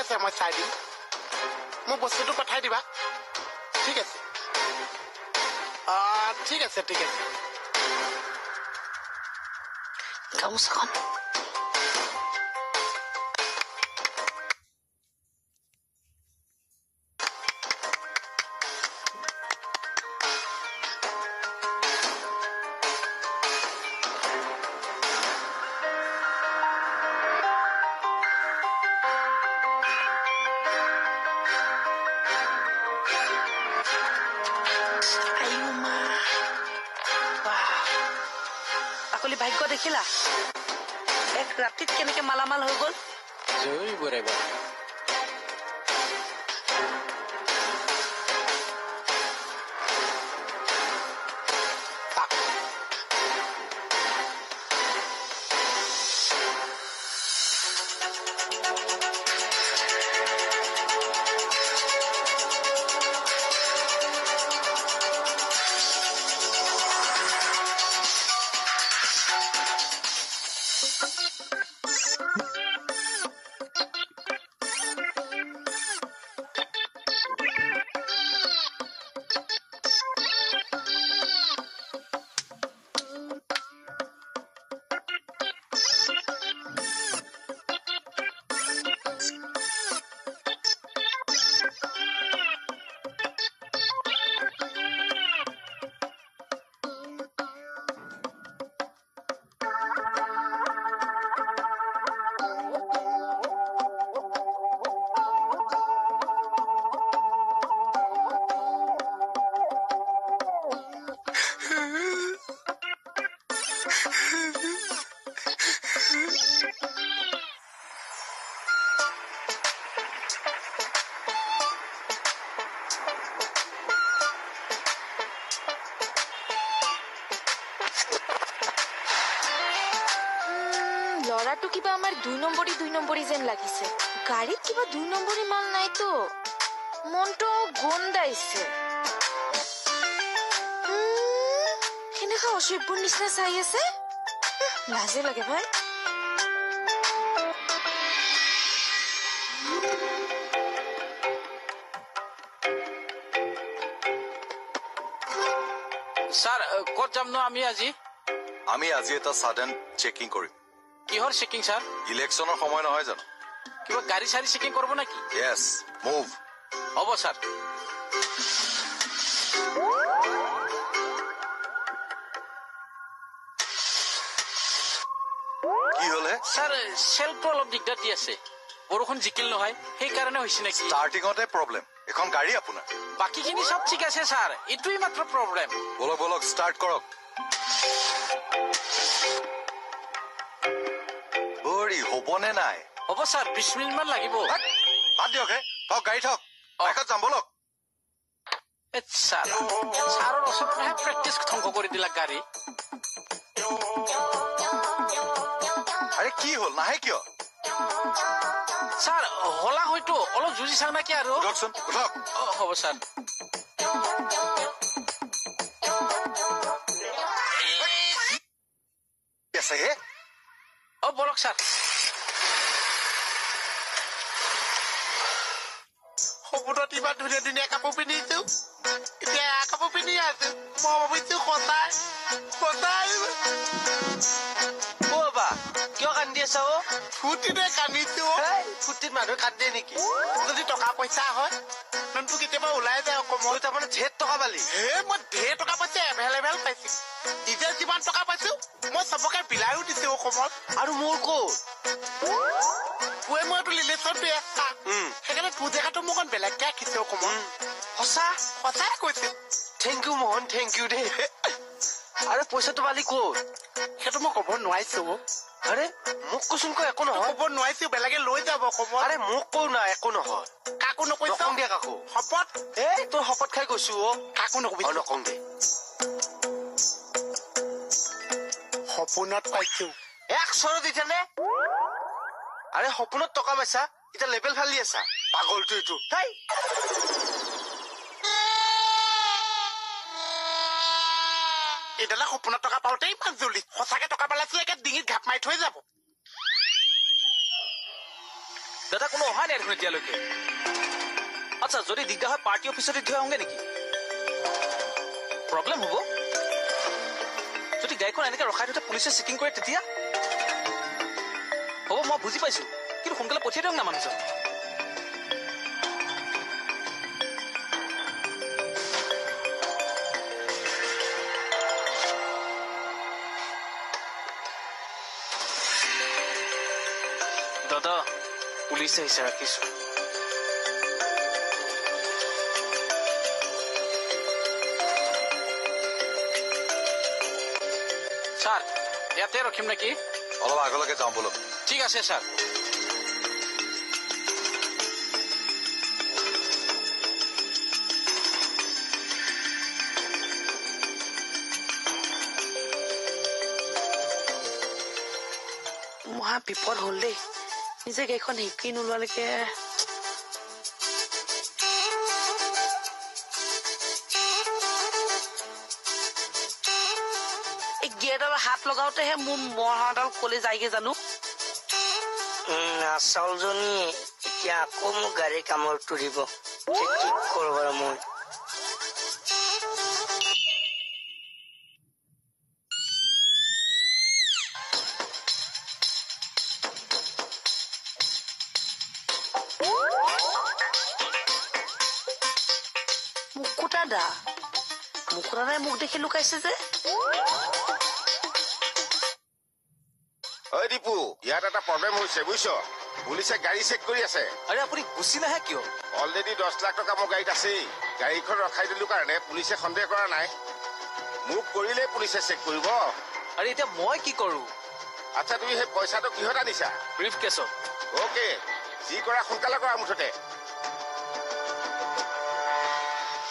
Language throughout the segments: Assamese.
আছে মই চাই দিম মোক বস্তুটো পঠাই দিবা ঠিক আছে ঠিক আছে গামোচাখন ভাগ্য দেখিলা এক ৰাতিত কেনেকে মালামাল হৈ গল জয় বৰেবা লৰাটো কিবা আমাৰ 2 নম্বৰী যেন লাগিছে গাড়ীত কিবা 2 নম্বৰী মাল নাই তো মনটো গন্ধাইছে কেনেকা অসভ্যৰ নিচিনা চাই আছে লাজে লাগে ভাই স্যাৰ কত যাম ন আমি আজি এটা সাডেন চেকিং কৰিম কিহৰ চেকিং স্যাৰ ইলেকশনৰ সময় নহয় জানো কিবা গাড়ী সারি চেকিং করব নাকি ইয়েস মুভ হ'ব স্যার কি হলে স্যার সেলফটো অলপ দিগদাৰ দি আছে বৰষুণ জিকিল নহয় সেই কাৰণে হৈছে নাকি স্টাৰ্টিংতে প্ৰবলেম এখন গাড়ী আপোনাৰ বাকিখিনি সব ঠিক আছে স্যাৰ এটুই মাত্ৰ প্ৰবলেম বলক স্টাৰ্ট কৰক বৰি হ'বনে নাই হ'ব স্যার 20 মিনিট মান লাগিব বাদ দিয়ক হে গাড়ী থক বাইকত যাম বলক স্যাৰৰ ওচৰতহে প্ৰেক্টিচ ধ্বংস কৰি দিলা গাড়ী আৰে কি হল নাহে কিয় স্যাৰ হলা হয়তো অলপ যুঁজি চাও নাকি আৰু উঠকচোন উঠক হ'ব স্যাৰ আছে হে বলক স্যাৰ সপোনত ইমান ধুনীয়া কাপোৰ পিন্ধিছো এতিয়া কাপোৰ পিন্ধি আছো মই ভাবিছো সঁচাই বা কিয় কান্দি আছা ফুটিতে কান্দিছো ফুটিত মানুহে কান্দে নেকি যদি টকা পইচা হয় ননটো কেতিয়াবা ওলাই যায় অকমান তাৰমানে ঢেৰ টকা পালি মই ঢেৰ টকা পইচা এভেইলেবল পাইছো নিজে যিমান টকা পাইছো মই চবকে বিলায়ো দিছো অকমান আৰু মোৰ ক'ত মইতো ৰিলেশ্যন দি আছা সেইকাৰণে তোৰ জেগাটো মোক অকণ বেলেগকে ৰাখিছে অকমান সঁচাই কৈছে thank you Mohan thank you দেই আৰে পইচাটো পালি ক'ত সেইটো মই ক'ব নোৱাৰিছো আৰে মোক কচোন কৈ একো নহয় ক'ব নোৱাৰিছো বেলেগে লৈ যাব ক'ব আৰে মোক কওঁ না একো নহয় কাকো নকৈছ দিয়া কাকো শপত তোৰ শপত খাই গৈছো কাকো নকবি নকওঁ দে সপোনত পাইছো 100 দিছানে আৰে সপোনত টকা পাইছা এতিয়া লেবেল ফালি আছা পাগলটো এইটো এইডালে সপোনত টকা পাওঁতে ইমান জলদি সঁচাকে টকা পালাইছিলে একে ডিঙিত ঘাপ মাৰি থৈ যাব দাদা কোনো অহা নাই দেখোন এতিয়ালৈকে আচ্ছা যদি দিগদাৰ হয় পাৰ্টি অফিচতে থৈ আহোঁগে নেকি প্ৰব্লেম হ'ব যদি গাড়ীখন এনেকে ৰখাই থওঁতে পুলিচে চেকিং কৰে তেতিয়া হ'ব মই বুজি পাইছো কিন্তু সোনকালে পঠিয়াই দিয়ক না মানুহজন দাদা পুলিচ আহিছে ৰাখিছো ছাৰ ইয়াতে ৰখিম নেকি অলপ আগলৈকে যাওঁ বলক ঠিক আছে ছাৰ মহা বিপদ হ'ল দেই নিজে গাড়ীখন শিকি নোলোৱালৈকে এই গিয়েৰডালৰ হাত লগাওতেহে মোৰ মৰহাডাল কলে যায়গে জানো আচলজনী এতিয়া আকৌ মোক গাড়ী কামত তুলিব কি কৰো বাৰু মই মুকুতাদাই মোক দেখি লুকাইছে যে ঐ দীপু ইয়াত এটা প্ৰব্লেম হৈছে বুজিছ পুলিচে গাড়ী চেক কৰি আছে আৰে আপুনি গুচি নাহে কিয় অলৰেডি 10 লাখ টকা মোৰ গাড়ীত আছেই গাড়ীখন ৰখাই দিলো কাৰণে পুলিচে সন্দেহ কৰা নাই মোক কৰিলে পুলিচে চেক কৰিব আৰে এতিয়া মই কি কৰো আচ্ছা তুমি সেই পইচাটো কিহত আনিছা ব্ৰিফ কেছত অকে যি কৰা সোনকালে কৰা মুঠতে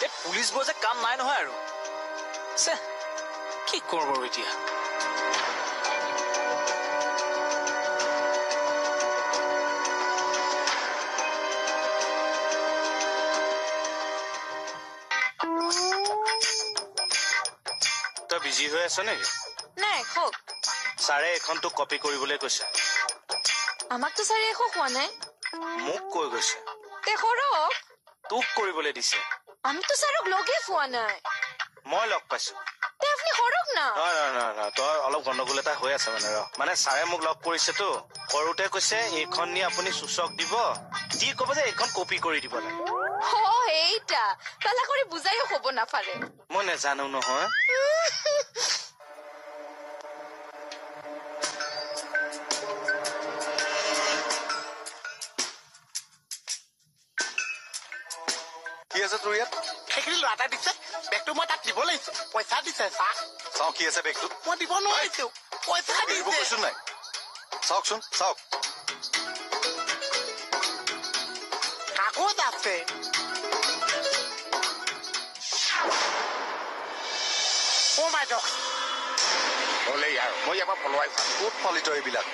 এই পুলিচবোৰ যে কাম নাই নহয় আৰু কি কৰো বাৰু এতিয়া তই বিজি হৈ আছ নেকি নাই কওক ছাৰে এখন তোক কপি কৰিবলৈ কৈছে আমাকতো ছাৰে একো কোৱা নাই মোক কৈ গৈছে তে কৰক তোক কৰিবলৈ দিছে আমিতো ছাৰক লগেই পোৱা নাই মই লগ পাইছো তে আপুনি কৰক না নহয় তই অলপ গণ্ডগোল এটা হৈ আছে মানে ছাৰে মোক লগ কৰিছেতো কৰোতে কৈছে এইখন নি আপুনি সূচক দিব যি ক'ব যে এইখন কপি কৰি দিব লাগে এইটা কালা কৰি বুজাইও ক'ব নাপাৰে মই নেজানো নহয় কি আছে তোৰ ইয়াত সেইখিনি ল'ৰা এটা দিছে বেগটো মই তাক দিব লাগিছে পইচা দিছে চাওঁ কি আছে বেগটোত মই দিব নোৱাৰিছো পইচা দিব দিছে কৈছো নাই চাওকচোন চাওক কাগজ আছে অ' মাই গড হ'লে আৰু মই ইয়াৰ পৰা পলুৱাই চাম ক'ত পালি তই এইবিলাক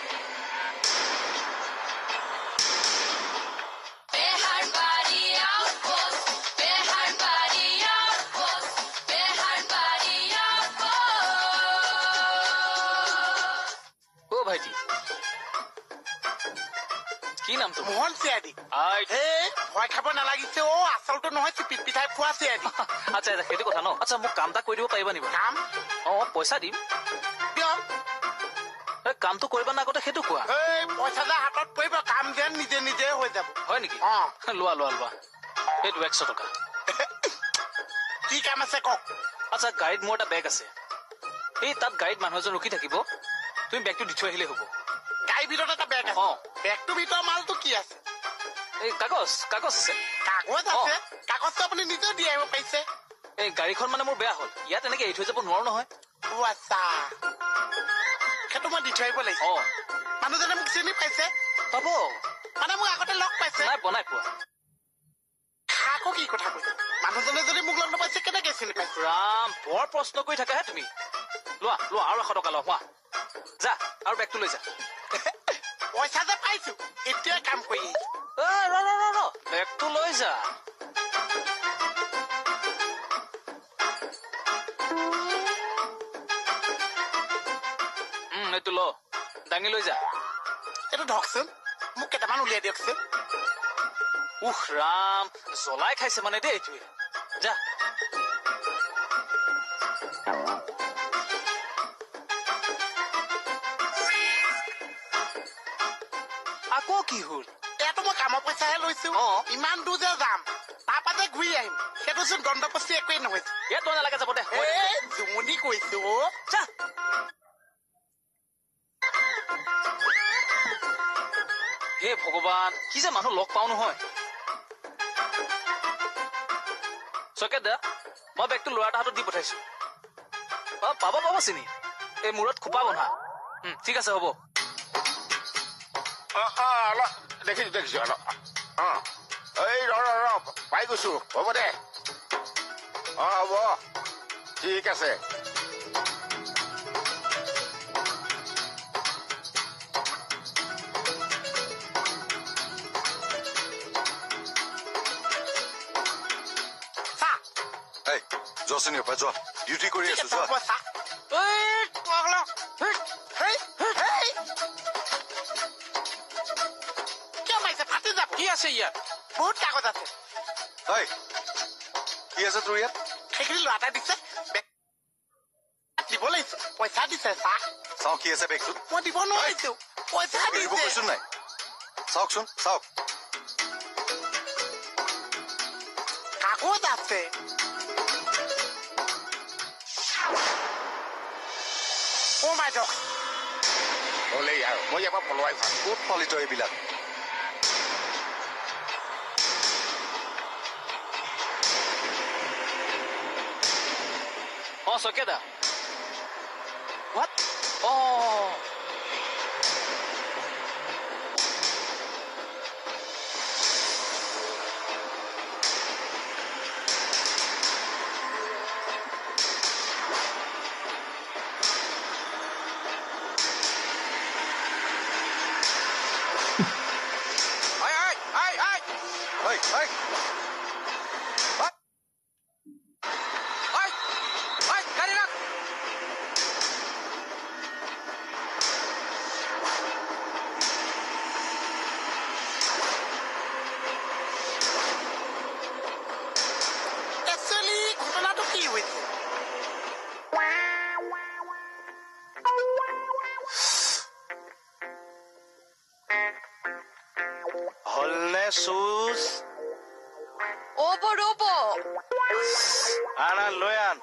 ভাইটি কি নাম তোমাৰ মোহন চিয়াদি ভয় খাব নালাগিছে আচলটো নহয় পিঠাই খোৱা চিয়াদি আচ্ছা সেইটো কথা ন আচ্ছা মোক কাম এটা কৰি দিব পাৰিবা নেকি কাম পইচা দিম কিয় কামটো কৰিবা না আগতে সেইটো কোৱা পইচা যে হাতত পৰিব কাম যেন নিজে নিজে হৈ যাব হয় নেকি লোৱা সেইটো 100 টকা কি কাম আছে কওক আচ্ছা গাড়ীত মোৰ এটা বেগ আছে এই তাত গাড়ীত মানুহ এজন ৰখি থাকিব তুমি বেগটো দি থৈ আহিলে হ'ব গাড়ীৰ ভিতৰত এটা বেগ আছে বেগটোৰ ভিতৰত মালটো কি আছে এই কাগজ আছে কাগজ আছে কাগজটো আপুনি নিজে দি আহিব পাৰিছে এই গাড়ীখন মানে মোৰ বেয়া হ'ল ইয়াত এনেকে এৰি থৈ যাব নোৱাৰো নহয় আচ্ছা সেইটো মই দি থৈ আহিব লাগিব মানুহজনে মোক চিনি পাইছে পাব মানে মোক আগতে লগ পাইছে নাই বনাই পোৱা আকৌ কি কথা কৈছে মানুহজনে যদি মোক লগ নাপাইছে কেনেকে চিনি পাইছে ৰাম বৰ প্ৰশ্ন কৰি থাকাহে তুমি লোৱা আৰু 100 টকা লোৱা যা আৰু বেগটো লৈ যা পইচা যে পাইছো এতিয়া কাম কৰি বেগটো লৈ যা এইটো ল দাঙি লৈ যা এইটো ধকচোন মোক কেইটামান উলিয়াই দিয়কচোন উহ ৰাম জ্বলাই খাইছে মানে দেই এইটোৱে যা আকৌ কি হ'ল এয়াতো মই কামৰ পইচাহে লৈছো ইমান দূৰ যে যাম তাৰপৰা যে ঘূৰি আহিম সেইটোচোন দণ্ডপচি একোৱেই নহয় ইয়াত তই নালাগে যাব দে জুমনি কৈছো যা হে ভগৱান কি যে মানুহ লগ পাও নহয় চকেট দা মই বেগটো ল'ৰা এটা হাতত দি পঠাইছো পাব চিনি এই মূৰত খোপা বন্ধা ঠিক আছে হ'ব অলপ দেখিছো অলপ এই ৰ পাই গৈছো হ'ব দে হ'ব ঠিক আছে যোৱা চিনি পাই যোৱা ডিউটি কৰি আছো যোৱা কিয় মাৰিছে ফাটি যাব কি আছে ইয়াত বহুত কাগজ আছে কি আছে তোৰ ইয়াত সেইখিনি ল'ৰা এটাই দিছে দিব লাগিছে পইচা দিছে চাহ চাওঁ কি আছে বেগটোত মই দিব নোৱাৰিছো পইচা দিব দিছে কৈছো নাই চাওকচোন চাওক কাগজ আছে মাই দক হ'লেই আৰু মই ইয়াৰ পৰা পলোৱাই ভাল ক'ত ফলিত এইবিলাক চকেদা হোৱাট ঘটনাটো কি হৈছে হলনে চুজ ৰ'ব আনা লৈ আন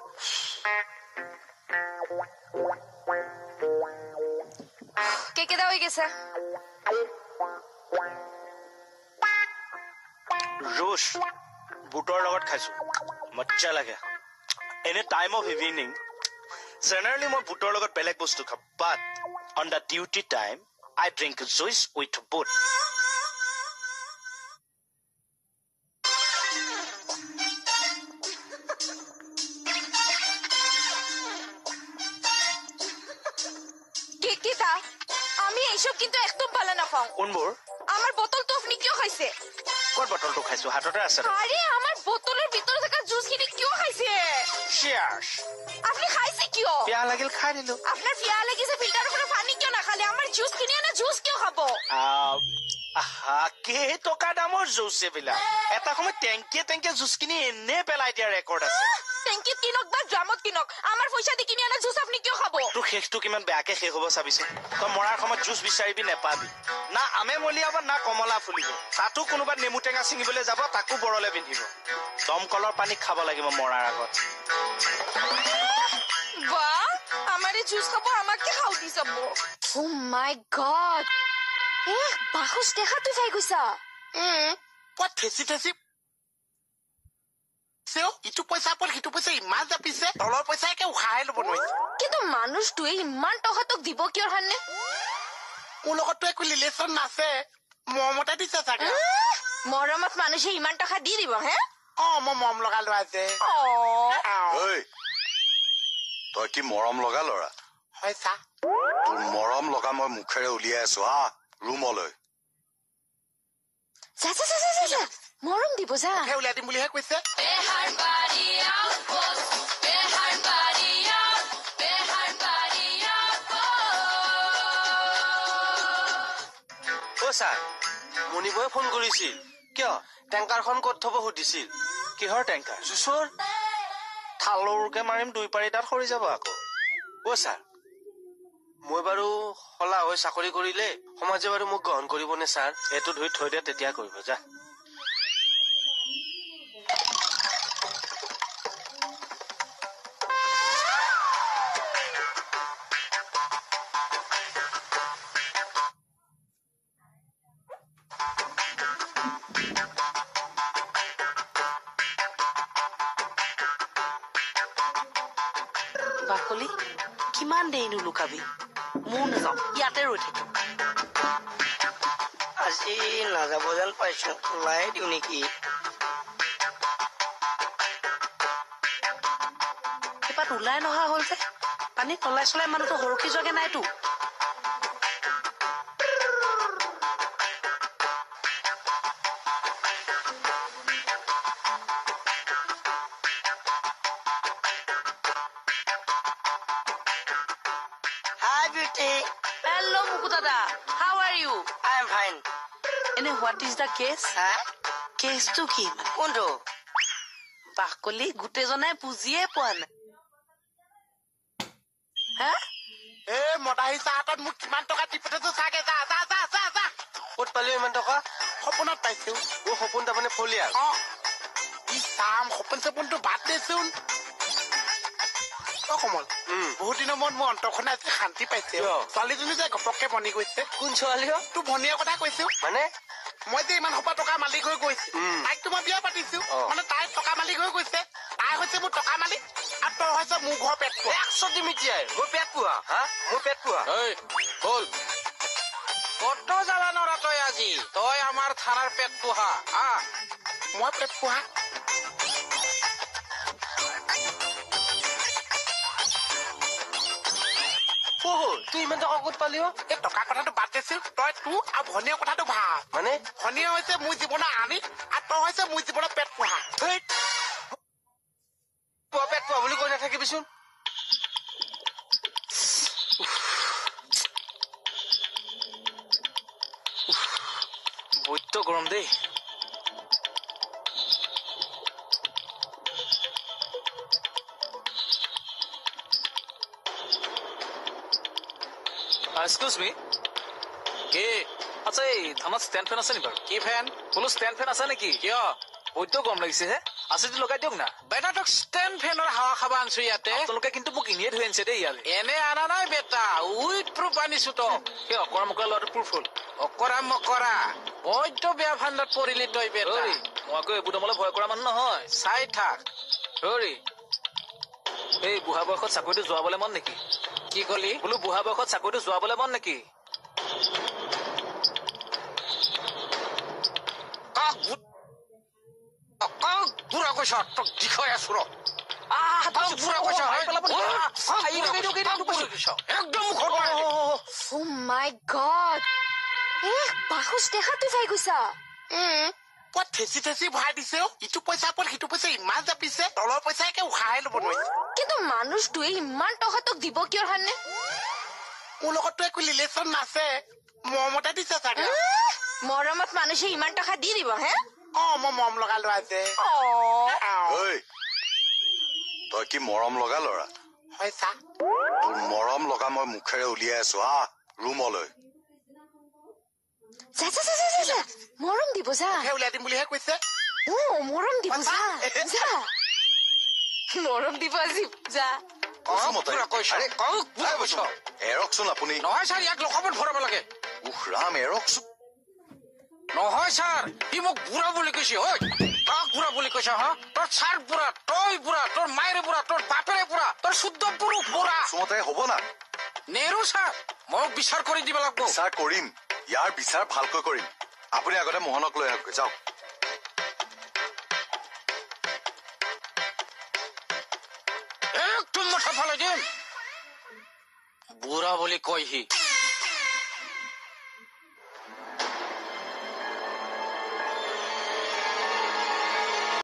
কেকেটা হৈ গৈছে ৰোজ বুটৰ লগত খাইছো মজ্জা লাগে এনে টাইম অফ ইভিনিং জেনেৰেলি মই বুটৰ লগত বেলেগ বস্তু খাওঁ but on the duty time I drink juice with বুট কেকেটা আমি এইসব কিন্তু একদম ভালো না পাও কোনবোৰ আমার বোতল তো আপনি কিয় খাইছে ক'ত বটলটো খাইছো হাততে আছে আরে আমার বোতলের ভিতরে থাকা জুস কিনে কিয় খাইছে চিয়াৰ্ছ আপনি খাইছে কিয় পিয়াহ লাগিল খাই দিলো আপনার পিয়া লাগিছে ফিল্টারের করে পানি কিয় না খালে আমার জুস কিনে আনা জুস কিয় খাবো কেই টকা দামৰ জুচ এইবিলাক এটা সময় টেংকিয়ে জুচ কিনি এনে পেলাই দিয়া ৰেকৰ্ড আছে ট্যাঙ্কিত কিনক বা ড্ৰামত কিনক আমাৰ পয়সা দি কিনে আনা জুস আপনি কিয় খাবো তোৰ শেষটো কিমান বেয়াকে শেষ হ'ব চাবিছে তই মৰাৰ সময়ত জুচ বিচাৰিবি নেপাবি না আমে মলিয়াব না কমলা ফুলিব তাতো কোনোবা নেমু টেঙা ছিঙিবলৈ যাব তাকো বৰলে পিন্ধিব দমকলৰ পানী খাব লাগিব মৰাৰ আগত বাহ আমারে জুস খাবো আমাকে খাও দি যাব ও মাই গড বাহুস দেখা তুই যাই গৈছা পথ ঠেচি ইটো পইচা পৰ সিটো পইচা ইমান জাপিছে তলৰ পইচা একে উশাহে ল'ব নোৱাৰিছে কিন্তু মানুষটোৱে ইমান টকাতক দিব কিয় হানে মোৰ লগততো একো ৰিলেশ্যন নাছে মৰমতে দিছে চাগে মৰমত মানুহে ইমান টকা দি দিব হে মই মৰম লগা ল'ৰা যে তই কি মৰম লগা ল'ৰা হয় চা তোৰ মৰম লগা মই মুখেৰে উলিয়াই আছো হা ৰুমলৈ মৰম দিব যা উলিয়াই দিম বুলিহে কৈছে ঐ অ' ছাৰ মণিবয়ে ফোন কৰিছিল কিয় টেংকাৰখন ক'ত থব সুধিছিল কিহৰ টেংকাৰ জুচৰ থালৰকে মাৰিম 2 পাৰি তাত সৰি যাব আকৌ অ' ছাৰ মই বাৰু হলা হৈ চাকৰি কৰিলে সমাজে বাৰু মোক গ্ৰহণ কৰিবনে ছাৰ এইটো ধুই থৈ দিয়া তেতিয়া কৰিব যা বাকলি কিমান দেৰিনো লুকাবি মোৰ নাযাওঁ ইয়াতে ৰৈ থাকিম আজি নাযাব যেন পাইছো ওলাই দিওঁ নেকি এপাত ওলাই নহা হ'ল যে পানীত তলাই চলাই মানুহটো সৰকি যোৱাগে নাইতো Hi, beauty. Hello, Muku Dada. How are you? I am fine. Ene, what is the case? Huh? Case to কি মানে? কোনটো? বাকলি গোটেইজনাই বুজিয়ে পোৱা নাই। হা? এ মদাহিচা হাতত মোক কিমান টকা দি পঠাইছো চাগে যা যা যা যা যা ক'ত পালি ইমান টকা সপোনত পাইছো অ' সপোন তাৰমানে ফলিয়াল অ ই চাম সপোন চপোনটো বাদ দেচোন অ কমল বহুত দিনৰ মূৰত মোৰ অন্তৰখনে আজি শান্তি পাইছে ছোৱালীজনী যে ঘপককে বনি গৈছে কোন ছোৱালী তোৰ ভনীৰ কথা কৈছো মানে মই যে ইমান সোপা টকা মালিক হৈ গৈছো তাইকতো মই বিয়া পাতিছো মানে তাই টকা মালিক হৈ গৈছে তাই হৈছে মোৰ টকা মালিক আৰু তই হৈছে মোৰ ঘৰ পেট পোৱা 100 দিমিতিয়াই মোৰ পেট পোৱা হা মোৰ পেট পোৱা বল কত যাবা নৰা তই আজি তই আমাৰ থানাৰ পেট পোহা মই পেট পোহা তুই ইমান টকা ক'ত পালি এই টকা কথাটো বাদ দিছিল তই তোৰ আৰু ভনীৰ কথাটো ভাব মানে ভনীয়ে হৈছে মোৰ জীৱনৰ আনি আৰু তই হৈছে মোৰ জীৱনৰ পেট পোহা পেট পোৱা বুলি কৈ নাথাকিবিচোন বৈদ্য গৰম দেই এক্সকিউজ মি কি আচ্ছা এই থানাত ষ্টেণ্ড ফেন আছে নি বাৰু কি ফেন বোলো ষ্টেণ্ড ফেন আছে নেকি কিয় বৈদ্য গৰম লাগিছে হে আছে যদি লগাই দিয়ক না বেটা তোক ষ্টেণ্ড ফেনৰ হাৱা খাব আনছো ইয়াতে আপোনালোকে কিন্তু মোক এনেয়ে ধৰি আনিছে দেই ইয়ালে এনে আনা নাই বেটা উইথ প্ৰুফ আনিছো তো সেই অকৰা মকৰা ল'ৰাটো প্ৰুফ হ'ল অকৰা মকৰা বৈদ্য বেয়া ভাণ্ডাত পৰিলি তই বেটা মই আকৌ এইবোৰ দমলে ভয় কৰা মানুহ নহয় চাই থাক হৰি এই বুঢ়া বয়সত চাকৰিটো যোৱাবলে মন নেকি কি কলি বোলো বুঢ়া বয়সত চাকৰিটো যোৱাবলে মন নেকি বুঢ়া কৈছ তোক দিখয় আছো ৰ বুঢ়া কৈছ একদম Oh my God! বাহুচ দেখা তুই যাই গৈছা পুৱা ঠেচি ঠেচি ভৰাই দিছে ইটো পইচা পৰ সিটো পইচা ইমান জাপিছে তলৰ পইচা একে উশাহে ল'ব নোৱাৰিছে কিন্তু মানুহটোৱে ইমান টকা তোক দিব কিয় কাৰণে মোৰ লগততো একো ৰিলেশ্যন নাছে মৰমতে দিছে চাগে মৰমত মানুহে ইমান টকা দি দিব হে মই মৰম লগা লোৱা যে তই কি মৰম লগা ল'ৰা হয় চা তোৰ মৰম লগা মই মুখেৰে উলিয়াই আছো ৰুমলৈ মৰম দিব যা উলিয়াই দিম বুলিহে কৈছে মৰম দিব যা যা মৰম দিব আজি যা এৰকচোন আপুনি নহয় ছাৰ ইয়াক লকপত ভৰাব লাগে ৰাম এৰকচোন নহয় ছাৰ সি মোক বুঢ়া বুলি কৈছে ঐ কাক বুঢ়া বুলি কৈছে হা তোৰ ছাৰ বুঢ়া তই বুঢ়া তোৰ মায়েৰে বুঢ়া তোৰ বাপেৰে বুঢ়া তোৰ শুদ্ধ পুৰুষ বুঢ়া চমতে হ'ব না নেৰো ছাৰ মোক বিচাৰ কৰি দিব লাগিব বিচাৰ কৰিম ইয়াৰ বিচাৰ ভালকৈ কৰিম আপুনি আগতে মোহনক লৈ আহক যাওক একদম মাথা ফালাই দিম বুঢ়া বুলি কয় সি